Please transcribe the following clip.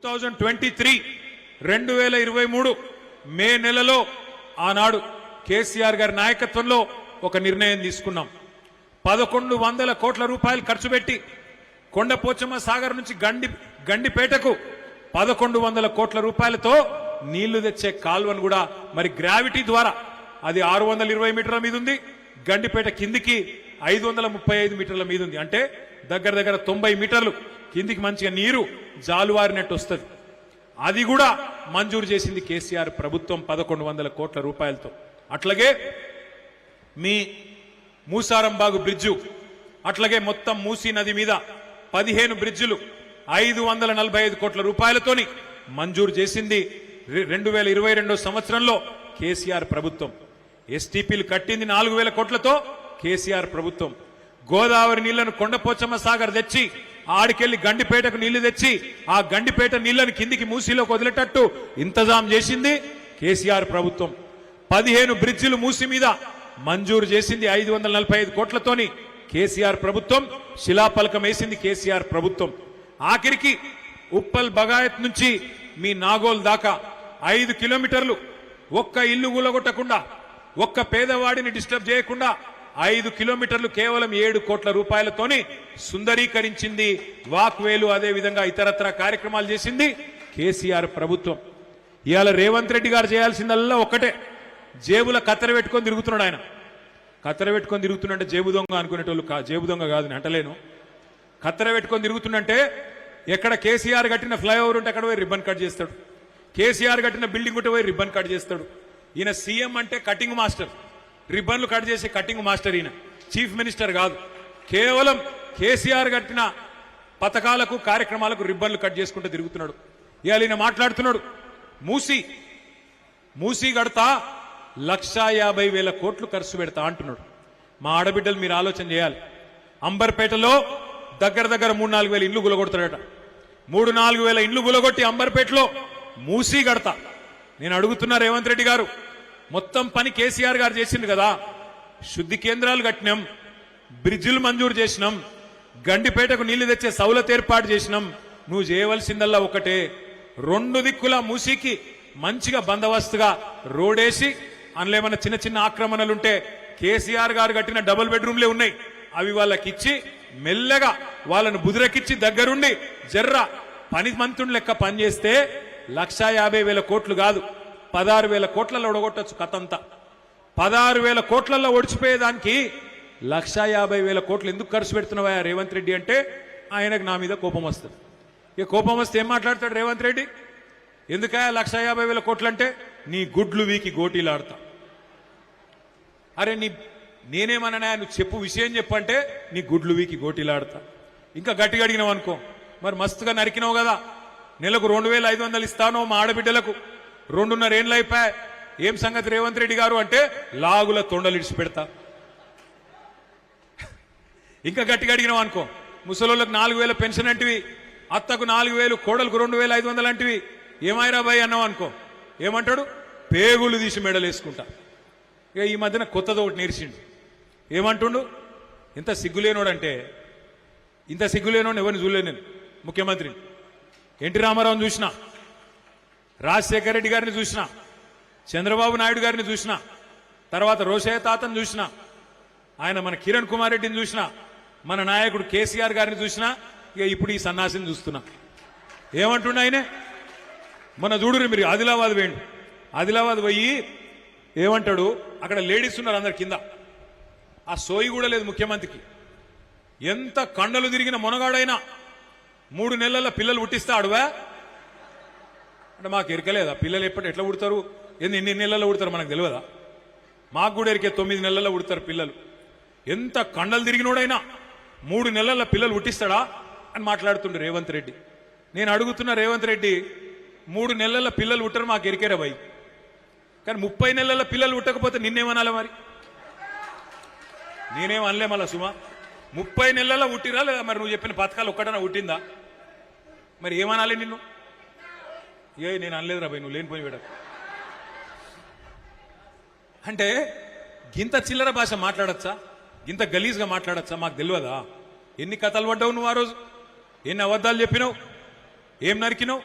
2023 మే నెలలో ఆనాడు కేసీఆర్ గారి నాయకత్వంలో ఒక నిర్ణయం తీసుకున్నాం. 1100 కోట్ల రూపాయలు ఖర్చు పెట్టి కొండపోచమ్మ సాగర్ నుంచి గండిపేటకు 1100 కోట్ల రూపాయలతో నీళ్లు తెచ్చే కాల్వను కూడా మరి గ్రావిటీ ద్వారా అది 620 మీటర్ల మీద ఉంది. గండిపేట కిందికి 535 మీటర్ల మీద ఉంది. అంటే దగ్గర దగ్గర 90 మీటర్లు కిందికి మంచిగా నీరు జాలువారినట్టు వస్తుంది. అది కూడా మంజూరు చేసింది కేసీఆర్ ప్రభుత్వం 1100 కోట్ల రూపాయలతో. అట్లాగే మీ మూసారంబాగు బ్రిడ్జు, అట్లాగే మొత్తం మూసీ నది మీద 15 బ్రిడ్జులు 545 కోట్ల రూపాయలతోని మంజూరు చేసింది 2022 సంవత్సరంలో కేసీఆర్ ప్రభుత్వం. ఎస్టీపీలు కట్టింది 4000 కోట్లతో కేసీఆర్ ప్రభుత్వం. గోదావరి నీళ్లను కొండపోచమ్మ సాగర్ తెచ్చి ఆడికెళ్లి గండిపేటకు నీళ్లు తెచ్చి ఆ గండిపేట నీళ్లను కిందికి మూసీలోకి వదిలేటట్టు ఇంతజాం చేసింది కేసీఆర్ ప్రభుత్వం. 15 బ్రిడ్జిలు మూసీ మీద మంజూరు చేసింది 545 కోట్లతోని కేసీఆర్ ప్రభుత్వం. శిలాఫలకం వేసింది కేసీఆర్ ప్రభుత్వం. ఆఖరికి ఉప్పల్ బగాయత్ నుంచి మీ నాగోల్ దాకా 5 కిలోమీటర్లు ఒక్క ఇల్లు కూలగొట్టకుండా, ఒక్క పేదవాడిని డిస్టర్బ్ చేయకుండా 5 కిలోమీటర్లు కేవలం 7 కోట్ల రూపాయలతోని సుందరీకరించింది. వాక్వేలు అదే విధంగా ఇతరత్ర కార్యక్రమాలు చేసింది కేసీఆర్ ప్రభుత్వం. ఇవాళ రేవంత్ రెడ్డి గారు చేయాల్సిందల్లా ఒక్కటే, జేబుల కత్తెర పెట్టుకొని తిరుగుతున్నాడు. ఆయన కత్తెర పెట్టుకొని తిరుగుతుంటే జేబు దొంగ అనుకునేటోళ్ళు, జేబు దొంగ కాదు నేను అంటలేను. కత్తెర పెట్టుకొని తిరుగుతుంటే ఎక్కడ కేసీఆర్ కట్టిన ఫ్లైఓవర్ ఉంటే అక్కడ పోయి రిబ్బన్ కట్ చేస్తాడు. కేసీఆర్ కట్టిన బిల్డింగ్ ఉంటే పోయి రిబ్బన్ కట్ చేస్తాడు. ఈయన సీఎం అంటే కటింగ్ మాస్టర్, రిబ్బన్లు కట్ చేసే కటింగ్ మాస్టర్. ఈయన చీఫ్ మినిస్టర్ కాదు, కేవలం కేసీఆర్ కట్టిన పథకాలకు కార్యక్రమాలకు రిబ్బన్లు కట్ చేసుకుంటూ తిరుగుతున్నాడు. ఇవాళ ఈయన మాట్లాడుతున్నాడు, మూసీ కడతా 1,50,000 కోట్లు ఖర్చు పెడతా అంటున్నాడు. మా ఆడబిడ్డలు మీరు ఆలోచన చేయాలి. అంబర్పేటలో దగ్గర దగ్గర 3-4 వేల ఇండ్లు గులగొడతాడట. 3-4 వేల ఇండ్లు గులగొట్టి అంబర్పేటలో మూసీ కడతా. నేను అడుగుతున్నా రేవంత్ రెడ్డి గారు, మొత్తం పని కేసీఆర్ గారు చేసింది కదా. శుద్ధి కేంద్రాలు కట్టినాం, బ్రిడ్జిలు మంజూరు చేసినాం, గండిపేటకు నీళ్లు తెచ్చే సౌలత్ ఏర్పాటు చేసినాం. నువ్వు చేయవలసిందల్లా ఒకటే, 2 దిక్కుల మూసీకి మంచిగా బందోబస్తుగా రోడేసి అందులో ఏమన్నా చిన్న చిన్న ఆక్రమణలుంటే కేసీఆర్ గారు కట్టిన డబుల్ బెడ్రూమ్లే ఉన్నాయి, అవి వాళ్ళకి ఇచ్చి మెల్లగా వాళ్ళను బుదిరెక్కిచ్చి దగ్గరుండి జర్ర పని మంత్రుని లెక్క పనిచేస్తే 1,50,000 కోట్లు కాదు 16,000 కోట్లలో ఒడగొట్టచ్చు కథంతా. 16,000 కోట్లలో ఒడిచిపోయేదానికి 1,50,000 కోట్లు ఎందుకు ఖర్చు పెడుతున్నావా రేవంత్ రెడ్డి అంటే ఆయనకు నా మీద కోపం వస్తుంది. ఇక కోపం వస్తే ఏం మాట్లాడతాడు రేవంత్ రెడ్డి? ఎందుకయా 1,50,000 కోట్లు అంటే నీ గుడ్లు వీకి గోటీలాడతా. అరే నేనేమన్నా నువ్వు చెప్పు, విషయం చెప్పంటే నీ గుడ్లు వీకి గోటీలాడతా. ఇంకా గట్టిగా అడిగినావు అనుకో, మరి మస్తుగా నరికినావు కదా, నెలకు 2,500 ఇస్తానో మా ఆడబిడ్డలకు, 2.5 ఏళ్ళు అయిపోయా, ఏం సంగతి రేవంత్ రెడ్డి గారు అంటే లాగుల తొండలు ఇడిచి పెడతా. ఇంకా గట్టిగా అడిగినావు అనుకో, ముసలోళ్ళకు 4,000 పెన్షన్ అంటివి, అత్తకు 4,000, కోడలకు 2,500 అంటివి, ఏమైరా బాయ్ అన్నావు అనుకో, ఏమంటాడు? పేగులు తీసి మెడలు వేసుకుంటా. ఇక ఈ మధ్యన కొత్తది ఒకటి నేర్చిండు. ఏమంటుండు? ఇంత సిగ్గులేనోడంటే, ఇంత సిగ్గులేనోడు ఎవరిని చూడలేను నేను. ముఖ్యమంత్రిని ఎన్టీ రామారావుని చూసిన, రాజశేఖర రెడ్డి గారిని చూసిన, చంద్రబాబు నాయుడు గారిని చూసిన, తర్వాత రోషయ్య తాతను చూసిన, ఆయన మన కిరణ్ కుమార్ రెడ్డిని చూసిన, మన నాయకుడు కేసీఆర్ గారిని చూసిన, ఇక ఇప్పుడు ఈ సన్నాసిని చూస్తున్నా. ఏమంటుండ ఆయనే? మన చూడురు మీరు ఆదిలాబాద్ వేయండి, ఆదిలాబాద్ పోయి ఏమంటాడు? అక్కడ లేడీస్ ఉన్నారు అందరు కింద, ఆ సోయి కూడా లేదు ముఖ్యమంత్రికి. ఎంత కండలు తిరిగిన మొనగాడైనా 3 నెలల పిల్లలు పుట్టిస్తా అడువా అంటే మాకు ఎరకలేదా? పిల్లలు ఎట్లా పుడతారు, ఎన్ని నెలల్లో పుడతారు మనకు తెలియదా? మాకు కూడా ఎరికే 9 నెలల్లో పుడతారు పిల్లలు. ఎంత కండలు తిరిగినోడైనా 3 నెలల పిల్లలు పుట్టిస్తాడా అని మాట్లాడుతుండే రేవంత్ రెడ్డి. నేను అడుగుతున్న రేవంత్ రెడ్డి, 3 నెలల పిల్లలు పుట్టరు మాకు ఎరికేరా భయ్, కానీ 30 నెలల పిల్లలు పుట్టకపోతే నిన్నేమనాలి మరి? నేనేం అనలే మళ్ళా సుమా. 30 నెలల్లో పుట్టిరా లేదా మరి? నువ్వు చెప్పిన పథకాలు ఒక్కడన్నా పుట్టిందా మరి? ఏమనాలి నిన్ను? నేను అనలేదురా భయ్, నువ్వు లేనిపోయి వేడ అంటే గింత చిల్లర భాష మాట్లాడచ్చా, గింత గలీజ్గా మాట్లాడచ్చా? మాకు తెలియదా? ఎన్ని కథలు పడ్డావు నువ్వు ఆ రోజు, ఎన్ని అబద్ధాలు చెప్పినావు, ఏం నరికినావు?